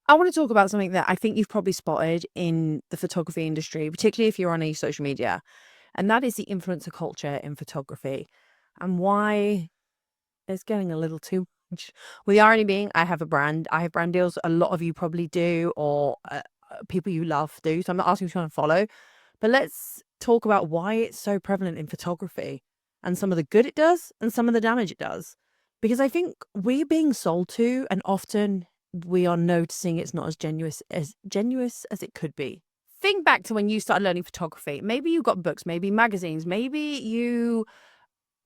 I want to talk about something that I think you've probably spotted in the photography industry, particularly if you're on any social media, and that is the influencer culture in photography and why it's getting a little too much. With the irony being, I have a brand, I have brand deals. A lot of you probably do, or people you love do. So I'm not asking you to kind of follow, but let's talk about why it's so prevalent in photography and some of the good it does and some of the damage it does. Because I think we're being sold to, and often we are noticing it's not as genuine as it could be. Think back to when you started learning photography. Maybe you got books, maybe magazines, maybe you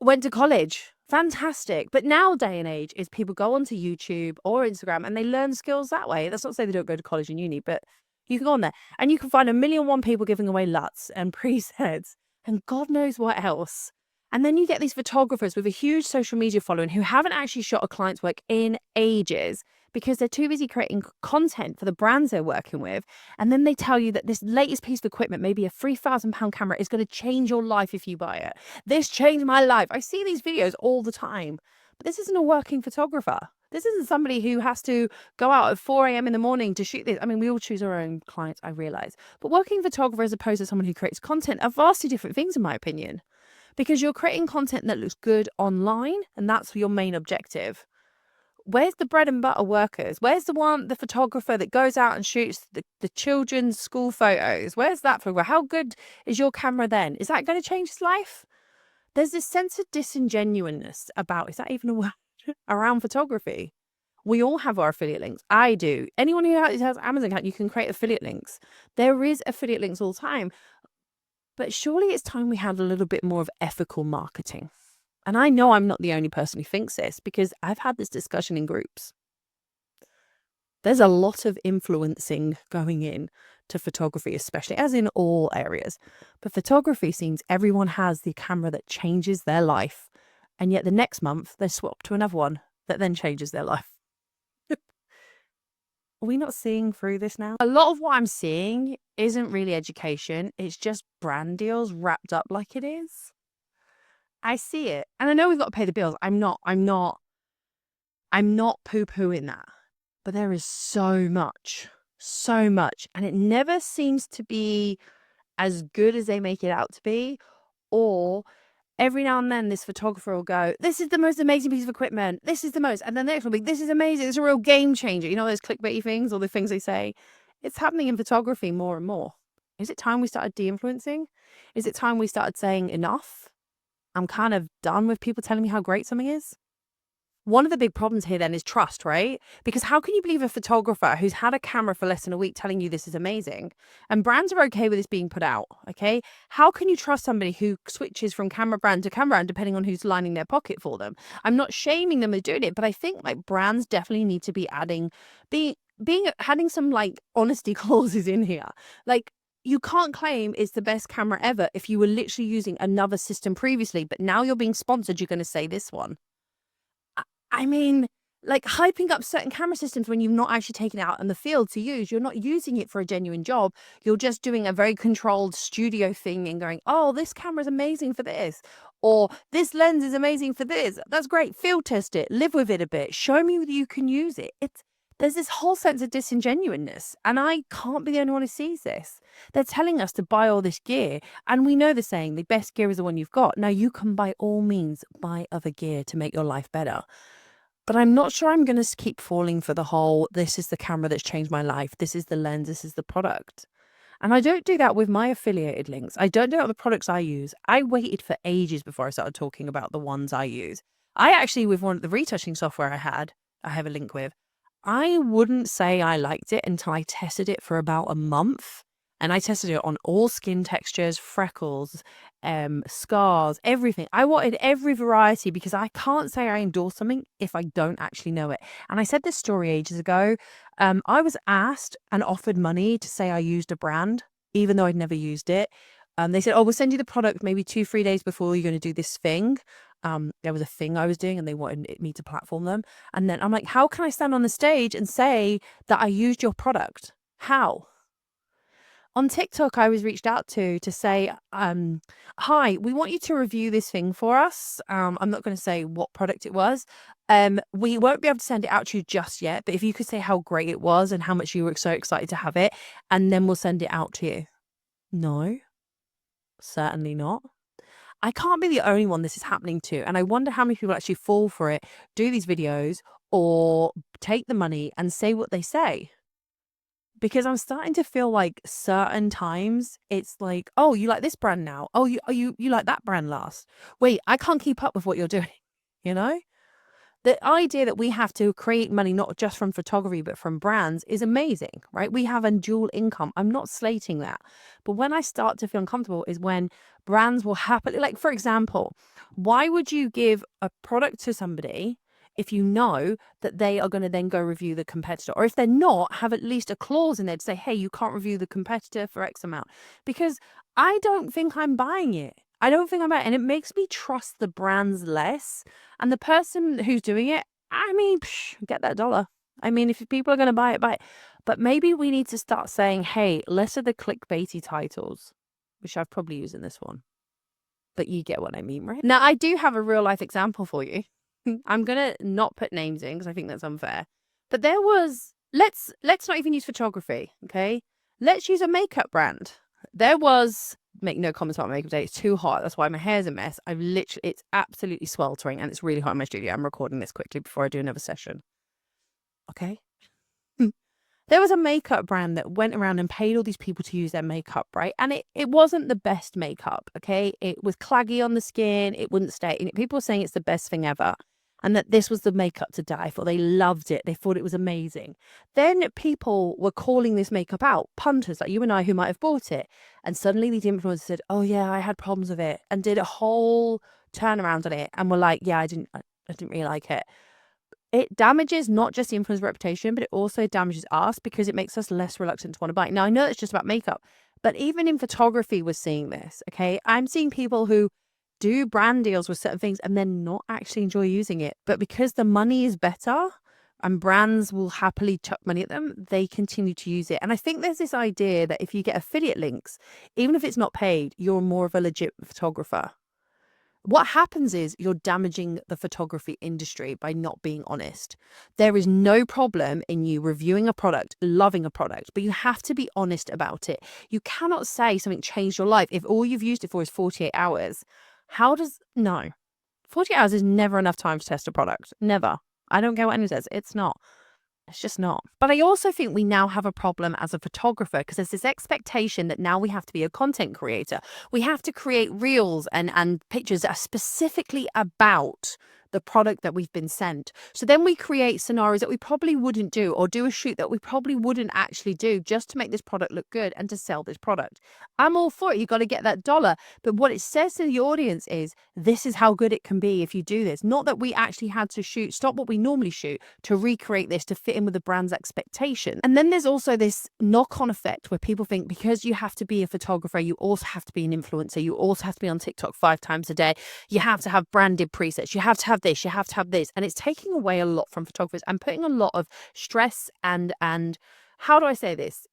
went to college. Fantastic. But now day and age is people go onto YouTube or Instagram and they learn skills that way. That's not to say they don't go to college and uni, but you can go on there and you can find a million one people giving away LUTs and presets and God knows what else. And then you get these photographers with a huge social media following who haven't actually shot a client's work in ages because they're too busy creating content for the brands they're working with. And then they tell you that this latest piece of equipment, maybe a £3,000 camera, is going to change your life if you buy it. This changed my life. I see these videos all the time, but this isn't a working photographer. This isn't somebody who has to go out at 4 a.m. in the morning to shoot this. I mean, we all choose our own clients, I realize. But working photographer as opposed to someone who creates content are vastly different things, in my opinion, because you're creating content that looks good online, and that's your main objective. Where's the bread and butter workers? Where's the photographer that goes out and shoots the children's school photos? Where's that photographer? How good is your camera then? Is that going to change his life? There's this sense of disingenuousness about, is that even a word, around photography. We all have our affiliate links. I do. Anyone who has Amazon account, you can create affiliate links. There is affiliate links all the time. But surely it's time we had a little bit more of ethical marketing. And I know I'm not the only person who thinks this because I've had this discussion in groups. There's a lot of influencing going in to photography, especially as in all areas. But photography seems everyone has the camera that changes their life. And yet the next month they swap to another one that then changes their life. Are we not seeing through this now? A lot of what I'm seeing isn't really education. It's just brand deals wrapped up like it is. I see it. And I know we've got to pay the bills. I'm not poo-pooing that. But there is so much. And it never seems to be as good as they make it out to be. Or every now and then this photographer will go, this is the most amazing piece of equipment. This is the most. And then the next one will be, this is amazing. It's a real game changer. You know, those clickbaity things or the things they say. It's happening in photography more and more. Is it time we started de-influencing? Is it time we started saying enough? I'm kind of done with people telling me how great something is. One of the big problems here then is trust, right? Because how can you believe a photographer who's had a camera for less than a week telling you this is amazing? And brands are okay with this being put out, okay? How can you trust somebody who switches from camera brand to camera brand depending on who's lining their pocket for them? I'm not shaming them for doing it, but I think like brands definitely need to be adding some like honesty clauses in here. Like, you can't claim it's the best camera ever if you were literally using another system previously, but now you're being sponsored, you're going to say this one. I mean, like hyping up certain camera systems when you've not actually taken it out in the field to use. You're not using it for a genuine job. You're just doing a very controlled studio thing and going, oh, this camera's amazing for this. Or this lens is amazing for this. That's great. Field test it. Live with it a bit. Show me that you can use it. There's this whole sense of disingenuousness, and I can't be the only one who sees this. They're telling us to buy all this gear, and we know the saying, the best gear is the one you've got. Now, you can by all means buy other gear to make your life better. But I'm not sure I'm going to keep falling for the whole, this is the camera that's changed my life. This is the lens. This is the product. And I don't do that with my affiliated links. I don't do that with the products I use. I waited for ages before I started talking about the ones I use. I actually, with one of the retouching software I have a link with, I wouldn't say I liked it until I tested it for about a month. And I tested it on all skin textures, freckles, scars, everything. I wanted every variety because I can't say I endorse something if I don't actually know it. And I said this story ages ago. I was asked and offered money to say I used a brand, even though I'd never used it. They said, oh, we'll send you the product maybe 2-3 days before you're going to do this thing. There was a thing I was doing and they wanted me to platform them. And then I'm like, how can I stand on the stage and say that I used your product? How? On TikTok, I was reached out to say, hi, we want you to review this thing for us. I'm not going to say what product it was. We won't be able to send it out to you just yet, but if you could say how great it was and how much you were so excited to have it, and then we'll send it out to you. No, certainly not. I can't be the only one this is happening to. And I wonder how many people actually fall for it, do these videos, or take the money and say what they say. Because I'm starting to feel like certain times it's like, oh, you like this brand now. Oh, you like that brand last. Wait, I can't keep up with what you're doing. You know? The idea that we have to create money not just from photography but from brands is amazing, right? We have a dual income. I'm not slating that. But when I start to feel uncomfortable is when brands will happily, like for example, why would you give a product to somebody if you know that they are going to then go review the competitor? Or if they're not, have at least a clause in there to say, hey, you can't review the competitor for X amount. Because I don't think I'm buying it. I don't think I'm buying it. And it makes me trust the brands less. And the person who's doing it, I mean, get that dollar. I mean, if people are going to buy it, buy it. But maybe we need to start saying, hey, less of the clickbaity titles, which I've probably used in this one. But you get what I mean, right? Now, I do have a real life example for you. I'm going to not put names in because I think that's unfair. But there was, let's not even use photography, okay? Let's use a makeup brand. There was, make no comments about my makeup day. It's too hot. That's why my hair's a mess. It's absolutely sweltering and it's really hot in my studio. I'm recording this quickly before I do another session. Okay. There was a makeup brand that went around and paid all these people to use their makeup, right? And it wasn't the best makeup, okay? It was claggy on the skin. It wouldn't stay. And people were saying it's the best thing ever. And that this was the makeup to die for. They loved it. They thought it was amazing. Then people were calling this makeup out, punters like you and I who might have bought it. And suddenly these influencers said, oh yeah, I had problems with it, and did a whole turnaround on it. And were like, yeah, I didn't really like it. It damages not just the influencer reputation, but it also damages us because it makes us less reluctant to want to buy. Now, I know it's just about makeup, but even in photography, we're seeing this, okay? I'm seeing people who do brand deals with certain things and then not actually enjoy using it. But because the money is better and brands will happily chuck money at them, they continue to use it. And I think there's this idea that if you get affiliate links, even if it's not paid, you're more of a legit photographer. What happens is you're damaging the photography industry by not being honest. There is no problem in you reviewing a product, loving a product, but you have to be honest about it. You cannot say something changed your life if all you've used it for is 48 hours. No. 48 hours is never enough time to test a product. Never. I don't care what anyone says. It's not. It's just not. But I also think we now have a problem as a photographer because there's this expectation that now we have to be a content creator. We have to create reels and pictures that are specifically about the product that we've been sent. So then we create scenarios that we probably wouldn't do, or do a shoot that we probably wouldn't actually do just to make this product look good and to sell this product. I'm all for it. You got to get that dollar. But what it says to the audience is this is how good it can be if you do this. Not that we actually had to stop what we normally shoot to recreate this to fit in with the brand's expectation. And then there's also this knock-on effect where people think because you have to be a photographer, you also have to be an influencer. You also have to be on TikTok 5 times a day. You have to have branded presets. You have to have this, you have to have this. And it's taking away a lot from photographers and putting a lot of stress and how do I say this?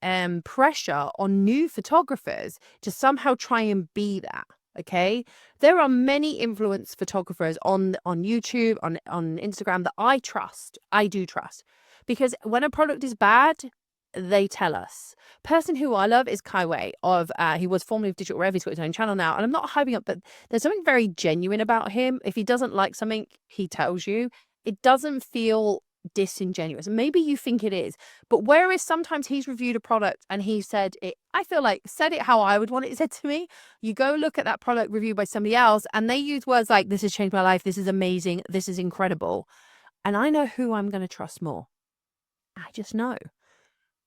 Pressure on new photographers to somehow try and be that. Okay. There are many influence photographers on YouTube, on Instagram that I trust. I do trust. Because when a product is bad, they tell us. Person who I love is Khandie he was formerly of Digital Rev. He's got his own channel now, and I'm not hyping up, but there's something very genuine about him. If he doesn't like something, he tells you. It doesn't feel disingenuous. Maybe you think it is, but whereas sometimes he's reviewed a product and he said it, I feel like said it how I would want it said to me. You go look at that product reviewed by somebody else and they use words like, this has changed my life, this is amazing, this is incredible. And I know who I'm going to trust more. I just know.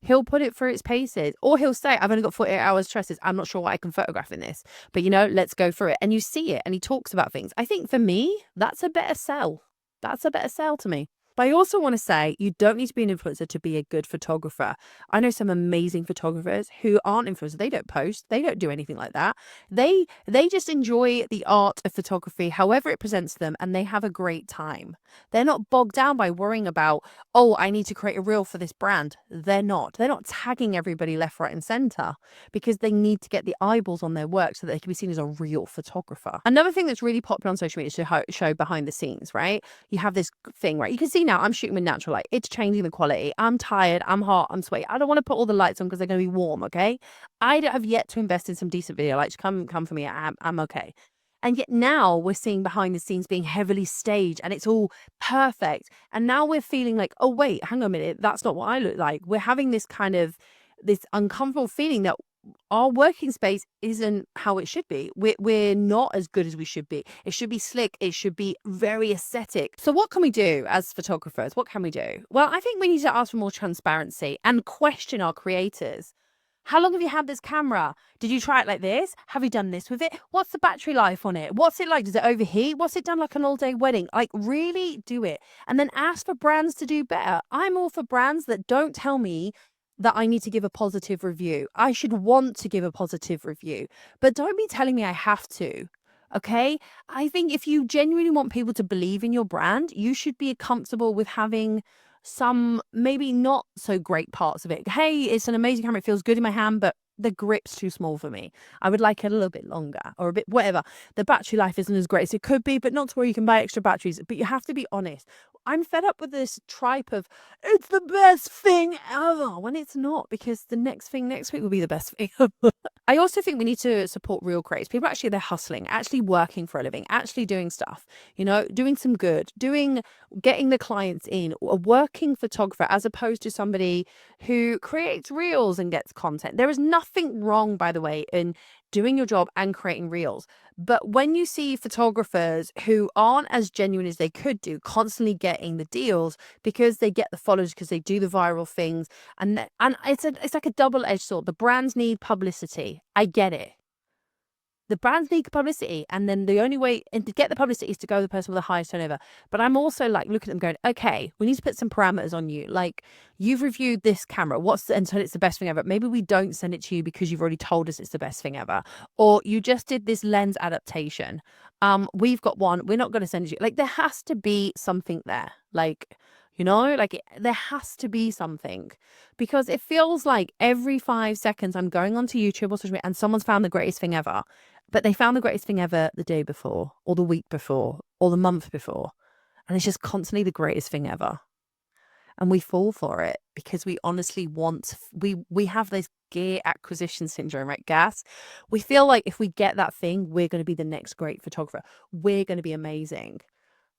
He'll put it through its paces, or he'll say, I've only got 48 hours to trust this. I'm not sure what I can photograph in this, but let's go through it. And you see it and he talks about things. I think for me, that's a better sell. That's a better sell to me. But I also want to say you don't need to be an influencer to be a good photographer. I know some amazing photographers who aren't influencers. They don't post. They don't do anything like that. They just enjoy the art of photography, however it presents them, and they have a great time. They're not bogged down by worrying about, oh, I need to create a reel for this brand. They're not. They're not tagging everybody left, right, and center because they need to get the eyeballs on their work so that they can be seen as a real photographer. Another thing that's really popular on social media is to show behind the scenes, right? You have this thing, right? You can see now I'm shooting with natural light. It's changing the quality. I'm tired. I'm hot. I'm sweaty. I don't want to put all the lights on because they're going to be warm, okay? I have yet to invest in some decent video lights. Come for me. I'm okay. And yet now we're seeing behind the scenes being heavily staged and it's all perfect. And now we're feeling like, oh, wait, hang on a minute. That's not what I look like. We're having this kind of this uncomfortable feeling that our working space isn't how it should be. We're not as good as we should be. It should be slick. It should be very aesthetic. So what can we do as photographers? What can we do? Well, I think we need to ask for more transparency and question our creators. How long have you had this camera? Did you try it like this? Have you done this with it? What's the battery life on it? What's it like? Does it overheat? What's it done like an all-day wedding? Like, really do it. And then ask for brands to do better. I'm all for brands that don't tell me that I need to give a positive review. I should want to give a positive review, but don't be telling me I have to. Okay. I think if you genuinely want people to believe in your brand, you should be comfortable with having some maybe not so great parts of it. Hey, it's an amazing camera. It feels good in my hand, but the grip's too small for me. I would like it a little bit longer or a bit whatever. The battery life isn't as great as it could be, but not to where you can buy extra batteries. But you have to be honest. I'm fed up with this tripe of it's the best thing ever when it's not, because the next thing next week will be the best thing ever. I also think we need to support real creators. People actually, they're hustling, actually working for a living, actually doing stuff, doing some good, getting the clients in, a working photographer as opposed to somebody who creates reels and gets content. There is nothing wrong, by the way, in doing your job and creating reels. But when you see photographers who aren't as genuine as they could do, constantly getting the deals because they get the followers, because they do the viral things, and it's like a double-edged sword. The brands need publicity. I get it. The brands need publicity, and then the only way to get the publicity is to go to the person with the highest turnover. But I'm also like looking at them going, okay, we need to put some parameters on you. Like, you've reviewed this camera, and so it's the best thing ever. Maybe we don't send it to you because you've already told us it's the best thing ever. Or you just did this lens adaptation. We've got one, we're not going to send it to you. Like, there has to be something there. Like, there has to be something, because it feels like every 5 seconds I'm going onto YouTube or social media and someone's found the greatest thing ever. But they found the greatest thing ever the day before, or the week before, or the month before. And it's just constantly the greatest thing ever. And we fall for it because we honestly we have this gear acquisition syndrome, right? Gas. We feel like if we get that thing, we're going to be the next great photographer. We're going to be amazing.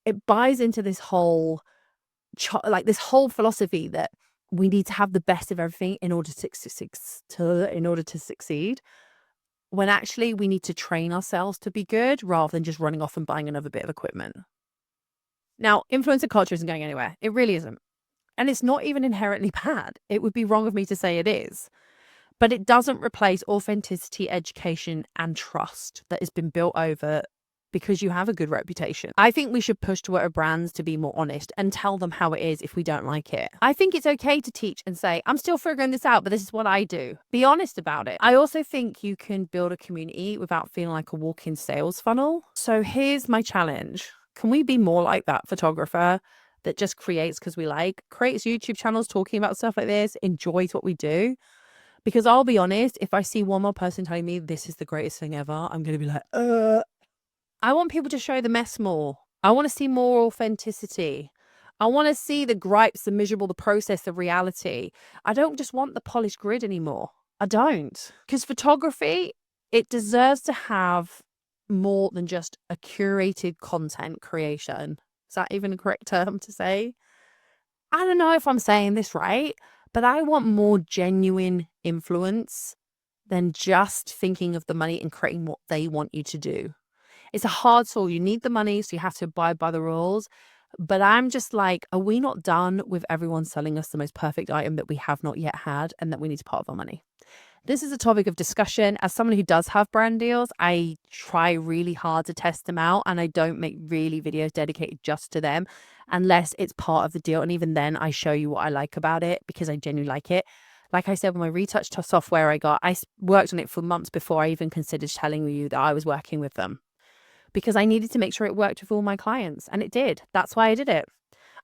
It buys into this whole philosophy that we need to have the best of everything in order to succeed, when actually we need to train ourselves to be good rather than just running off and buying another bit of equipment. Now, influencer culture isn't going anywhere. It really isn't. And it's not even inherently bad. It would be wrong of me to say it is. But it doesn't replace authenticity, education, and trust that has been built over because you have a good reputation. I think we should push toward brands to be more honest and tell them how it is if we don't like it. I think it's okay to teach and say, I'm still figuring this out, but this is what I do. Be honest about it. I also think you can build a community without feeling like a walk-in sales funnel. So here's my challenge. Can we be more like that photographer that just creates because we creates YouTube channels talking about stuff like this, enjoys what we do? Because I'll be honest, if I see one more person telling me this is the greatest thing ever, I'm going to be like, I want people to show the mess more. I want to see more authenticity. I want to see the gripes, the miserable, the process, the reality. I don't just want the polished grid anymore. I don't. Because photography, it deserves to have more than just a curated content creation. Is that even a correct term to say? I don't know if I'm saying this right, but I want more genuine influence than just thinking of the money and creating what they want you to do. It's a hard sell. You need the money, so you have to abide by the rules. But I'm just like, are we not done with everyone selling us the most perfect item that we have not yet had and that we need to part of our money? This is a topic of discussion. As someone who does have brand deals, I try really hard to test them out, and I don't make really videos dedicated just to them unless it's part of the deal. And even then, I show you what I like about it because I genuinely like it. Like I said, with my retouch software I worked on it for months before I even considered telling you that I was working with them, because I needed to make sure it worked with all my clients, and it did. That's why I did it.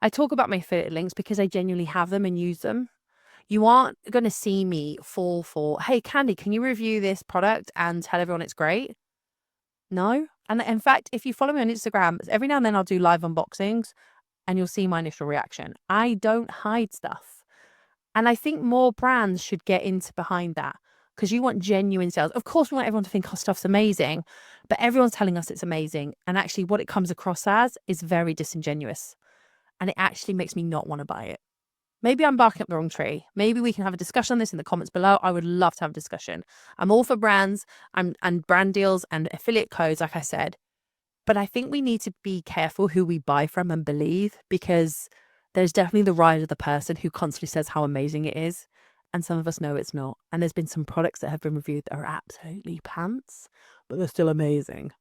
I talk about my affiliate links because I genuinely have them and use them. You aren't going to see me fall for, hey, Khandie, can you review this product and tell everyone it's great? No. And in fact, if you follow me on Instagram, every now and then I'll do live unboxings and you'll see my initial reaction. I don't hide stuff. And I think more brands should get into behind that, because you want genuine sales. Of course, we want everyone to think our stuff's amazing, but everyone's telling us it's amazing. And actually what it comes across as is very disingenuous. And it actually makes me not want to buy it. Maybe I'm barking up the wrong tree. Maybe we can have a discussion on this in the comments below. I would love to have a discussion. I'm all for brands and brand deals and affiliate codes, like I said. But I think we need to be careful who we buy from and believe, because there's definitely the rise of the person who constantly says how amazing it is. And some of us know it's not. And there's been some products that have been reviewed that are absolutely pants, but they're still amazing.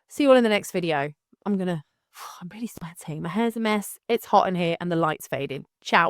See you all in the next video. I'm really sweating. My hair's a mess. It's hot in here and the light's fading. Ciao.